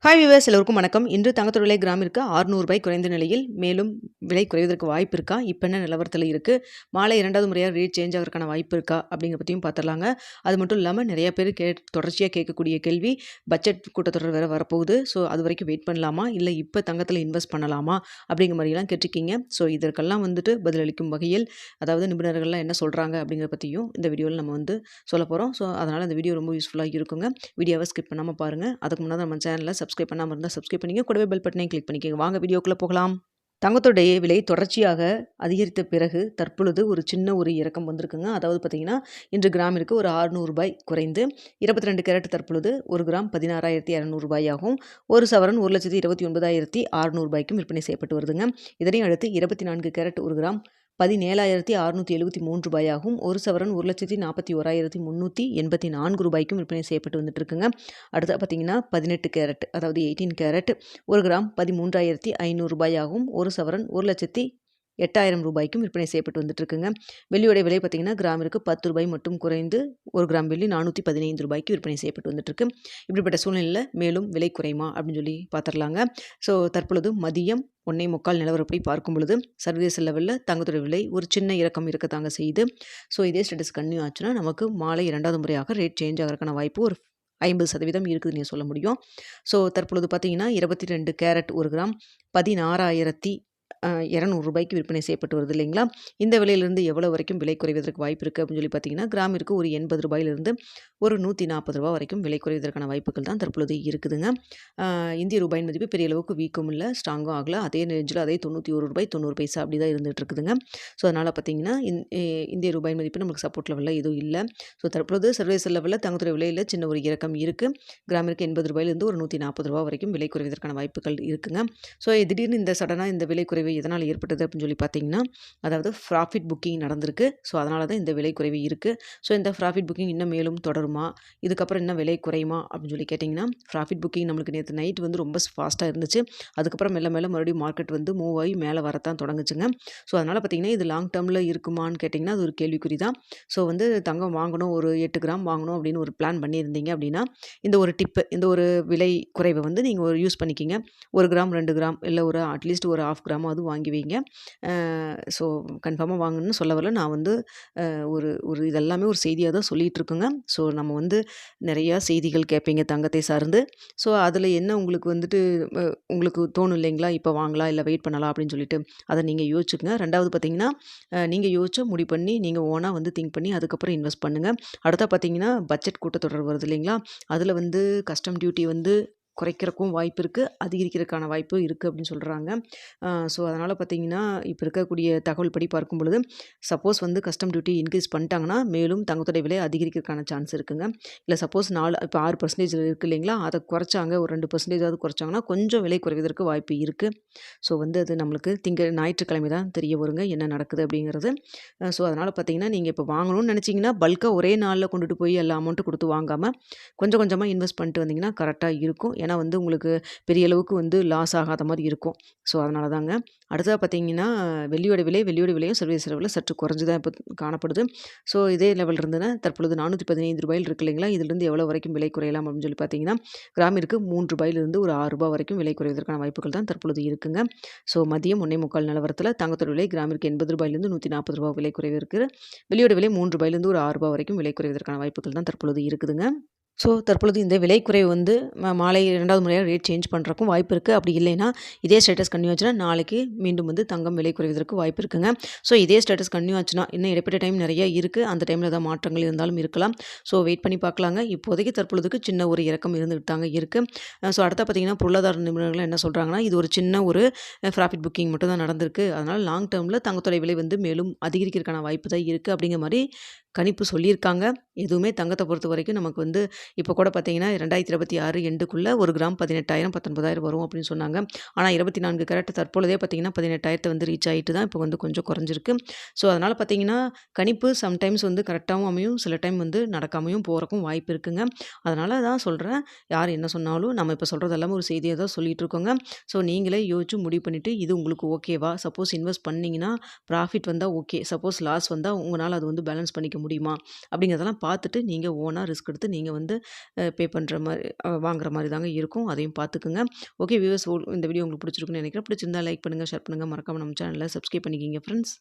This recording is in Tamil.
ஹாய் வியூவர்ஸ், எல்லோருக்கும் வணக்கம். இன்று தங்கத்தோட விலை கிராமிற்கு ரூ. 600 குறைந்த நிலையில் மேலும் விலை குறைவதற்கு வாய்ப்பு இருக்கா? இப்போ என்ன நிலவரத்தில் இருக்குது? மாலை 2வது முறையாக ரேட் சேஞ்ச் ஆகிறதுக்கான வாய்ப்பு இருக்கா? அப்படிங்கிற பற்றியும் பார்த்துடலாங்க. அது மட்டும் இல்லாமல் நிறைய பேர் தொடர்ச்சியாக கேட்கக்கூடிய கேள்வி, பட்ஜெட் கூட்டத்தொடர் வேறு வரப்போகுது. ஸோ அது வரைக்கும் வெயிட் பண்ணலாமா, இல்லை இப்போ தங்கத்தில் இன்வெஸ்ட் பண்ணலாமா அப்படிங்கிற மாதிரிலாம் கேட்டிருக்கீங்க. ஸோ இதற்கெல்லாம் பதிலளிக்கும் வகையில், அதாவது நிபுணர்கள்லாம் என்ன சொல்கிறாங்க அப்படிங்கிற பற்றியும் இந்த வீடியோவில் நம்ம சொல்ல போகிறோம். ஸோ அதனால் இந்த வீடியோ ரொம்ப யூஸ்ஃபுல்லாக இருக்குங்க. வீடியோவை ஸ்கிப் பண்ணாமல் பாருங்கள். அதுக்கு முன்னாடி நம்ம சேனலில் சப்ஸ்கிரைப் பண்ணாமல் இருந்தால் சப்ஸ்கிரைப் பண்ணிங்க, கூடவே பெல் பட்டனையும் கிளிக் பண்ணிக்கோங்க. வாங்க வீடியோக்குள்ளே போகலாம். தங்கத்தோடைய விலை தொடர்ச்சியாக அதிகரித்த பிறகு தற்பொழுது ஒரு சின்ன இறக்கம் வந்திருக்குங்க. அதாவது பார்த்தீங்கன்னா, இன்று கிராமிற்கு ஒரு ரூ. 600 குறைந்து 22 கேரட் தற்பொழுது ஒரு கிராம் 16,200 ஆகும். ஒரு சவரன் 1,29,600 விற்பனை செய்யப்பட்டு வருதுங்க. இதனை அடுத்து 24 கேரட் ஒரு கிராம் 17,673 ஆகும். ஒரு சவரன் 1,41,384 விற்பனை செய்யப்பட்டு வந்துட்டு இருக்குங்க. அடுத்து பார்த்தீங்கன்னா 18 கேரட், அதாவது 18 கேரட் ஒரு கிராம் 13,500 ஆகும். ஒரு சவரன் 1,08,000 விற்பனை செய்யப்பட்டு வந்துட்டு இருக்குங்க. வெள்ளியோடைய விலை பார்த்தீங்கன்னா கிராமிற்கு ரூ. 10 மட்டும் குறைந்து ஒரு கிராம் வெள்ளி ரூ. 415 விற்பனை செய்யப்பட்டு வந்துட்டு இருக்கு. இப்படிப்பட்ட சூழ்நிலையில் மேலும் விலை குறையுமா அப்படின்னு சொல்லி பார்த்துடலாங்க. ஸோ தற்பொழுது மதியம் 1:45 நிலவரப்படி பார்க்கும் பொழுது சர்வதேச லெவலில் தங்கத்தோட விலை ஒரு சின்ன இறக்கம் இருக்கத்தாங்க செய்யுது. ஸோ இதே ஸ்டேட்டஸ் கன்டினியூ ஆச்சுன்னா நமக்கு மாலை 2வது முறையாக ரேட் சேஞ்ச் ஆகிறதுக்கான வாய்ப்பு ஒரு 50% இருக்குதுன்னு நீங்கள் சொல்ல முடியும். ஸோ தற்பொழுது பார்த்தீங்கன்னா 22 கேரட் ஒரு கிராம் 16,200 விற்பனை செய்யப்பட்டு வருது இல்லைங்களா? இந்த விலையிலிருந்து எவ்வளோ வரைக்கும் விலை குறைவதற்கு வாய்ப்பு இருக்குது அப்படின்னு சொல்லி பார்த்தீங்கன்னா, கிராமிற்கு ஒரு ரூ. 80 ஒரு ரூ. 140 வரைக்கும் விலை குறைவதற்கான வாய்ப்புகள் தான் தற்பொழுது இருக்குதுங்க. இந்திய ரூபாயின் மதிப்பு பெரிய அளவுக்கு வீக்கும் இல்லை, ஸ்ட்ராங்கும் ஆகலை. அதே ரேஞ்சில் அதே ரூ. 91.90 அப்படி தான் இருந்துகிட்டு இருக்குதுங்க. ஸோ அதனால் பார்த்தீங்கன்னா இந்திய ரூபாயின் மதிப்பு நமக்கு சப்போர்ட் லெவலில் எதுவும் இல்லை. ஸோ தற்பொழுது சர்வதேச லெவலில் தங்கத்துறை விலையில் சின்ன ஒரு இறக்கம் இருக்குது. கிராமிற்கு ரூ. 80 ஒரு ரூ. 140 வரைக்கும் விலை குறைவதற்கான வாய்ப்புகள் இருக்குங்க. ஸோ திடீர்னு இந்த சடனாக இந்த விலை குறைவு எதனால் ஏற்பட்டது அப்படின்னு சொல்லி பார்த்தீங்கன்னா, அதாவது ப்ராஃபிட் புக்கிங் நடந்திருக்கு. ஸோ அதனால தான் இந்த விலை குறைவு இருக்குது. ஸோ இந்த ப்ராஃபிட் புக்கிங் இன்னும் மேலும் தொடருமா, இதுக்கப்புறம் இன்னும் விலை குறையுமா அப்படின்னு சொல்லி கேட்டிங்கன்னா, ப்ராஃபிட் புக்கிங் நம்மளுக்கு நேற்று நைட் ரொம்ப ஃபாஸ்ட்டாக இருந்துச்சு. அதுக்கப்புறம் மெல்ல மெல்ல மறுபடியும் மார்க்கெட் மூவ் ஆகி மேலே வரத்தான் தொடங்குச்சுங்க. ஸோ அதனால் பார்த்தீங்கன்னா, இது லாங் டேர்மில் இருக்குமான்னு கேட்டிங்கன்னா, அது ஒரு கேள்விக்குறி தான். ஸோ தங்கம் வாங்கணும், ஒரு 8 கிராம் வாங்கணும் அப்படின்னு ஒரு பிளான் பண்ணியிருந்தீங்க அப்படின்னா, இந்த ஒரு டிப்பு, இந்த ஒரு விலை குறைவை நீங்கள் யூஸ் பண்ணிக்கிங்க. 1 கிராம் 2 கிராம் இல்லை ஒரு அட்லீஸ்ட் ஒரு 1/2 கிராமாவது வாங்கி வைங்க. ஸோ கன்ஃபார்மாக வாங்கணும்னு சொல்ல வரல. நான் ஒரு இதெல்லாமே ஒரு செய்தியாக தான் சொல்லிகிட்டு இருக்குங்க. ஸோ நம்ம நிறையா செய்திகள் கேட்பீங்க தங்கத்தை சார்ந்து. ஸோ அதில் என்ன உங்களுக்கு உங்களுக்கு தோணும் இல்லைங்களா, இப்போ வாங்கலாம் இல்லை வெயிட் பண்ணலாம் அப்படின்னு சொல்லிட்டு, அதை நீங்கள் யோசிச்சுக்கங்க. 2வது பார்த்தீங்கன்னா, நீங்கள் யோசிச்சு முடிவு பண்ணி நீங்கள் ஓனாக திங்க் பண்ணி அதுக்கப்புறம் இன்வெஸ்ட் பண்ணுங்கள். அடுத்தா பார்த்தீங்கன்னா, பட்ஜெட் கூட்டத்தொடர் வருது இல்லைங்களா, அதில் கஸ்டம் டியூட்டி குறைக்கிறக்கும் வாய்ப்பு இருக்குது, அதிகரிக்கிறதுக்கான வாய்ப்பு இருக்குது அப்படின்னு சொல்கிறாங்க. ஸோ அதனால் பார்த்தீங்கன்னா, இப்போ இருக்கக்கூடிய தகவல் படி பார்க்கும் பொழுது, சப்போஸ் கஸ்டம் டியூட்டி இன்க்ரீஸ் பண்ணிட்டாங்கன்னா மேலும் தங்கத்தோட விலை அதிகரிக்கிறதுக்கான சான்ஸ் இருக்குங்க. இல்லை சப்போஸ் இப்போ 6% இருக்குது இல்லைங்களா, அதை குறைச்சாங்க, ஒரு 2% குறைச்சாங்கன்னா கொஞ்சம் விலை குறைவதற்கு வாய்ப்பு இருக்குது. ஸோ அது நம்மளுக்கு ஞாயிற்றுக்கிழமை தான் தெரிய வருங்க என்ன நடக்குது அப்படிங்கிறது. ஸோ அதனால் பார்த்தீங்கன்னா, நீங்கள் இப்போ வாங்கணும்னு நினச்சிங்கன்னா பல்காக ஒரே நாளில் கொண்டுட்டு போய் எல்லா அமௌண்ட்டு கொடுத்து வாங்காமல் கொஞ்சம் கொஞ்சமாக இன்வெஸ்ட் பண்ணிட்டு வந்தீங்கன்னா கரெக்டாக இருக்கும். ஏன்னா உங்களுக்கு பெரிய அளவுக்கு லாஸ் ஆகாத மாதிரி இருக்கும். ஸோ அதனால தாங்க. அடுத்ததாக பார்த்தீங்கன்னா, வெள்ளியோட விலையும் சர்வதேச லெவலில் சற்று குறைஞ்சு தான் இப்போ காணப்படுது. ஸோ இதே லெவல் இருந்ததுன்னா தற்பொழுது ரூ. 415 இருக்கு இல்லைங்களா, இதிலிருந்து எவ்வளோ வரைக்கும் விலை குறையலாம் அப்படின்னு சொல்லி பார்த்தீங்கன்னா, கிராமிற்கு ரூ. 3 ஒரு ரூ. 6 வரைக்கும் விலை குறைவதற்கான வாய்ப்புகள் தான் தற்பொழுது இருக்குங்க. ஸோ மதியம் 1:45 நிலவரத்தில் தங்கத்தோட விலை கிராமிற்கு ரூ. 80 140 விலை குறைவு இருக்குது. வெள்ளியோட விலை ரூ. 3 ஒரு ரூ. 6 வரைக்கும் விலை குறைவதற்கான வாய்ப்புகள் தான் தற்பொழுது இருக்குதுங்க. ஸோ தற்பொழுது இந்த விலை குறைவு மாலை 2வது முறையாக ரேட் சேஞ்ச் பண்ணுறக்கும் வாய்ப்பு இருக்குது. அப்படி இல்லைன்னா இதே ஸ்டேட்டஸ் கன்டினியூ ஆச்சுன்னா நாளைக்கு மீண்டும் தங்கம் விலை குறைவதற்கு வாய்ப்பு இருக்குங்க. ஸோ இதே ஸ்டேட்டஸ் கன்டினியூ ஆச்சுன்னா இன்னும் இடைப்பட்ட டைம் நிறைய இருக்குது, அந்த டைமில் ஏதாவது மாற்றங்கள் இருந்தாலும் இருக்கலாம். ஸோ வெயிட் பண்ணி பார்க்கலாங்க. இப்போதைக்கு தற்பொழுதுக்கு சின்ன ஒரு இறக்கம் இருந்துகிட்டு தாங்க இருக்குது. ஸோ அடுத்த பார்த்தீங்கன்னா, பொருளாதார நிபுணர்கள் என்ன சொல்கிறாங்கன்னா, இது ஒரு சின்ன ஒரு ப்ராஃபிட் புக்கிங் மட்டும் தான் நடந்திருக்கு. அதனால் லாங் டேர்மில் தங்கத்தோட விலை மேலும் அதிகரிக்கிறதுக்கான வாய்ப்பு தான் இருக்குது அப்படிங்கிற மாதிரி கணிப்பு சொல்லியிருக்காங்க. எதுவுமே தங்கத்தை பொறுத்த வரைக்கும் நமக்கு இப்போ கூட பார்த்தீங்கன்னா 2026 எண்டுக்குள்ளே ஒரு கிராம் 18,000 19,000 வரும் அப்படின்னு சொன்னாங்க. ஆனால் 24 கேரட் தற்பொழுதே பார்த்தீங்கன்னா 18,000 ரீச் ஆகிட்டு தான் இப்போ கொஞ்சம் குறைஞ்சிருக்கு. ஸோ அதனால் பார்த்தீங்கன்னா, கணிப்பு சம்டைம்ஸ் கரெக்டாகவும் அமையும், சில டைம் நடக்காமையும் போகிறக்கும் வாய்ப்பு இருக்குங்க. அதனால தான் சொல்கிறேன், யார் என்ன சொன்னாலும் நம்ம இப்போ சொல்கிறது எல்லாமே ஒரு செய்தியை தான் சொல்லிகிட்டு இருக்கோங்க. ஸோ நீங்களே யோசிச்சு முடிவு பண்ணிவிட்டு இது உங்களுக்கு ஓகேவா, சப்போஸ் இன்வெஸ்ட் பண்ணிங்கன்னா ப்ராஃபிட் வந்தால் ஓகே, சப்போஸ் லாஸ் வந்தால் உங்களால் அது பேலன்ஸ் பண்ணிக்க முடியுமா? அப்படிங்கிறதெல்லாம் பார்த்துட்டு நீங்க ஓனா ரிஸ்க் எடுத்து நீங்க வந்து பே பண்ற மாரி வாங்குற மாரி தாங்க இருக்கும். அதையும் பார்த்துக்குங்க. ஓகே வியூவர்ஸ் இந்த வீடியோ உங்களுக்கு பிடிச்சிருக்கும்னு நினைக்கிறேன். பிடிச்சிருந்தா லைக் பண்ணுங்க, ஷேர் பண்ணுங்க. மறக்காம நம்ம சேனல சப்ஸ்கிரைப் பண்ணிக்கங்க ஃப்ரெண்ட்ஸ்.